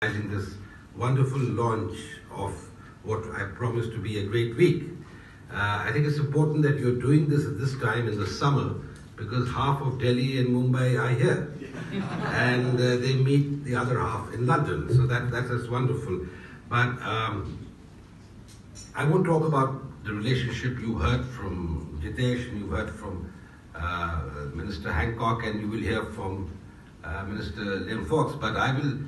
in this wonderful launch of what I promise to be a great week. I think it's important that you're doing this at this time in the summer because half of Delhi and Mumbai are here and they meet the other half in London. So that's wonderful. But I won't talk about the relationship. You heard from Jitesh and you heard from Minister Hancock and you will hear from Minister Liam Fox. But I will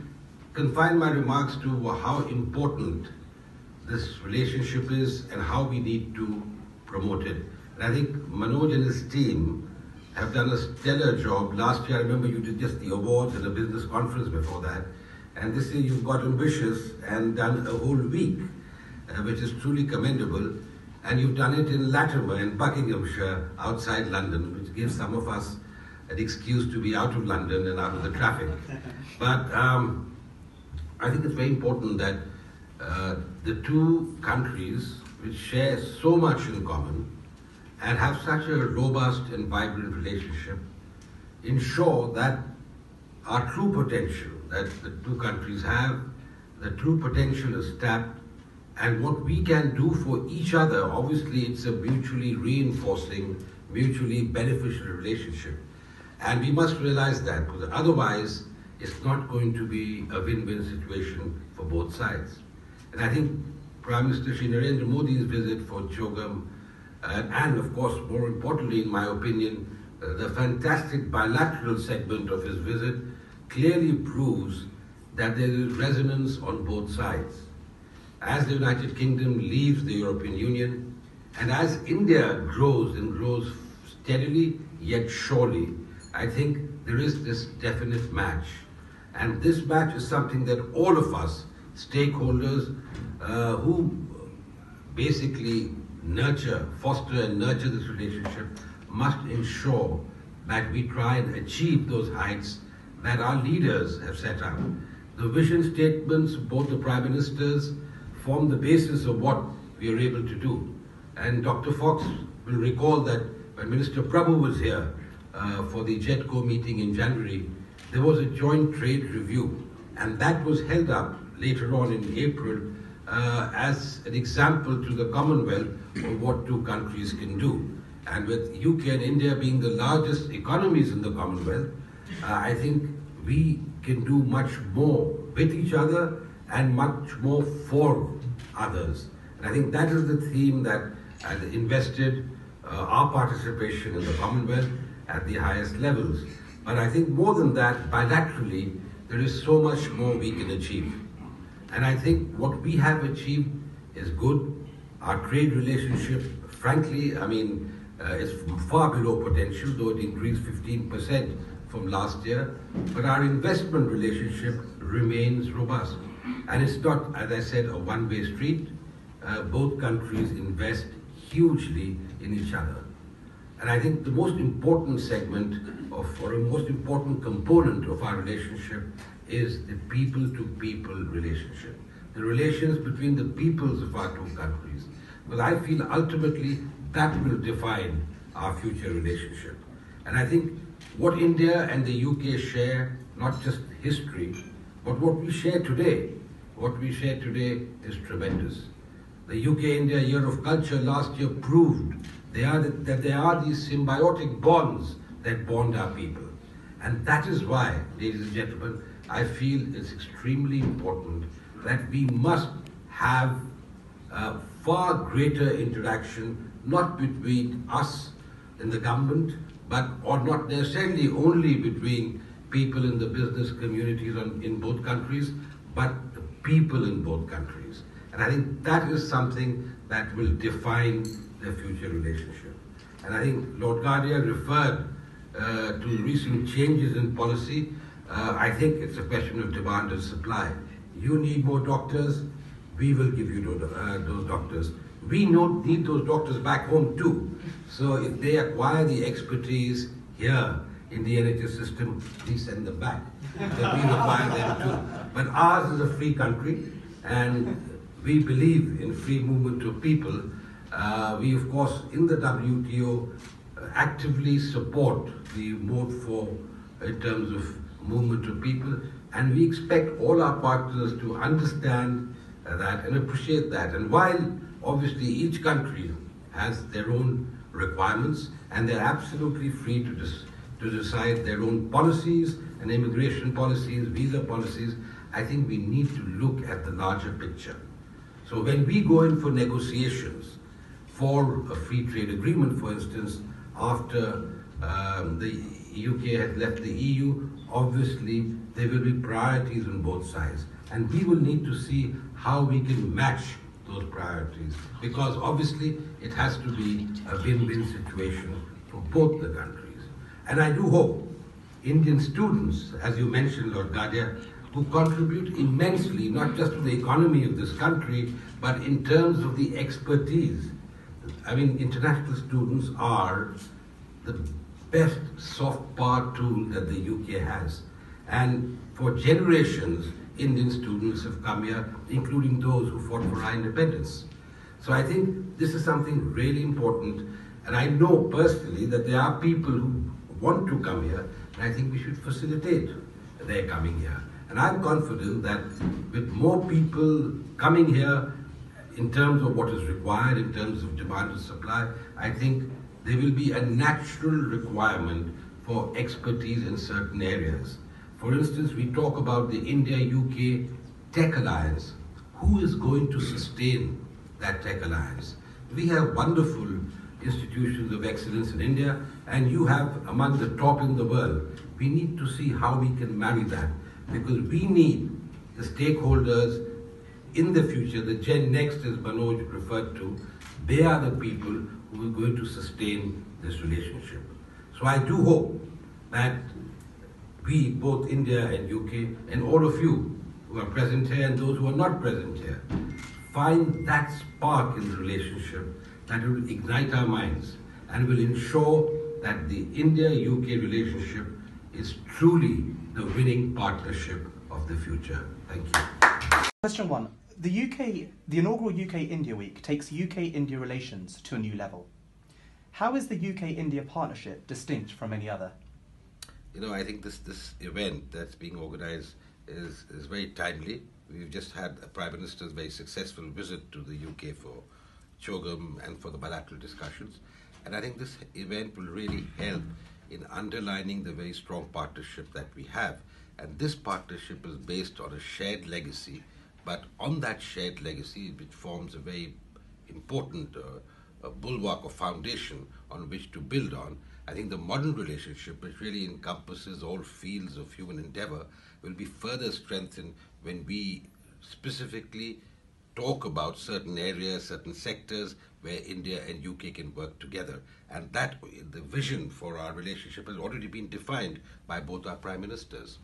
confine my remarks to how important this relationship is and how we need to promote it. And I think Manoj and his team have done a stellar job. Last year, I remember you did just the awards and a business conference before that. And this year you've got ambitious and done a whole week, which is truly commendable. And you've done it in Latimer in Buckinghamshire, outside London, which gives some of us an excuse to be out of London and out of the traffic. But I think it's very important that the two countries, which share so much in common and have such a robust and vibrant relationship, ensure that our true potential that the two countries have, the true potential is tapped, and what we can do for each other. Obviously, it's a mutually reinforcing, mutually beneficial relationship. And we must realize that, because otherwise, it's not going to be a win-win situation for both sides. And I think Prime Minister Shri Narendra Modi's visit for Chogam, and of course, more importantly, in my opinion, the fantastic bilateral segment of his visit clearly proves that there is resonance on both sides. As the United Kingdom leaves the European Union, and as India grows and grows steadily yet surely, I think there is this definite match. And this match is something that all of us, stakeholders who basically foster and nurture this relationship, must ensure that we try and achieve those heights that our leaders have set out. The vision statements of both the Prime Ministers form the basis of what we are able to do. And Dr. Fox will recall that when Minister Prabhu was here for the JETCO meeting in January, there was a joint trade review, and that was held up later on in April as an example to the Commonwealth of what two countries can do. And with UK and India being the largest economies in the Commonwealth, I think we can do much more with each other and much more for others. And I think that is the theme that has invested our participation in the Commonwealth at the highest levels. But I think more than that, bilaterally, there is so much more we can achieve. And I think what we have achieved is good. Our trade relationship, frankly, is far below potential, though it increased 15% from last year. But our investment relationship remains robust. And it's not, as I said, a one-way street. Both countries invest hugely in each other. And I think the most important most important component of our relationship is the people-to-people relationship. The relations between the peoples of our two countries. Because I feel ultimately that will define our future relationship. And I think what India and the UK share, not just history, but what we share today is tremendous. The UK-India Year of Culture last year proved that there are these symbiotic bonds that bond our people. And that is why, ladies and gentlemen, I feel it's extremely important that we must have far greater interaction, not between us and the government, or not necessarily only between people in the business communities in both countries, but the people in both countries. And I think that is something that will define the future relationship. And I think Lord Guardia referred to recent changes in policy. I think it's a question of demand and supply. You need more doctors, we will give you those doctors. We need those doctors back home too. So if they acquire the expertise here in the NHS system, we send them back. So we require them too. But ours is a free country, and we believe in free movement of people. We, of course, in the WTO, actively support the Mode 4 in terms of movement of people. And we expect all our partners to understand that and appreciate that. And while obviously each country has their own requirements and they're absolutely free to decide their own policies and immigration policies, visa policies, I think we need to look at the larger picture. So when we go in for negotiations for a free trade agreement, for instance, after the UK has left the EU, obviously there will be priorities on both sides. And we will need to see how we can match those priorities, because obviously it has to be a win-win situation for both the countries. And I do hope Indian students, as you mentioned, Lord Gadia, who contribute immensely, not just to the economy of this country, but in terms of the expertise. I mean, international students are the best soft power tool that the UK has. And for generations, Indian students have come here, including those who fought for our independence. So I think this is something really important. And I know personally that there are people who want to come here, and I think we should facilitate their coming here. And I'm confident that with more people coming here in terms of what is required, in terms of demand and supply, I think there will be a natural requirement for expertise in certain areas. For instance, we talk about the India-UK Tech Alliance. Who is going to sustain that Tech Alliance? We have wonderful institutions of excellence in India, and you have among the top in the world. We need to see how we can marry that, because we need the stakeholders in the future, the Gen Next as Manoj referred to. They are the people who are going to sustain this relationship. So I do hope that we, both India and UK, and all of you who are present here and those who are not present here, find that spark in the relationship that will ignite our minds and will ensure that the India-UK relationship is truly the winning partnership of the future. Thank you. Question 1. The inaugural UK-India Week takes UK-India relations to a new level. How is the UK-India partnership distinct from any other? You know, I think this event that's being organized is very timely. We've just had a Prime Minister's very successful visit to the UK for CHOGM and for the bilateral discussions. And I think this event will really help in underlining the very strong partnership that we have. And this partnership is based on a shared legacy, but on that shared legacy, which forms a very important bulwark or foundation on which to build on, I think the modern relationship, which really encompasses all fields of human endeavor, will be further strengthened when we specifically talk about certain areas, certain sectors where India and UK can work together. And that, the vision for our relationship has already been defined by both our Prime Ministers.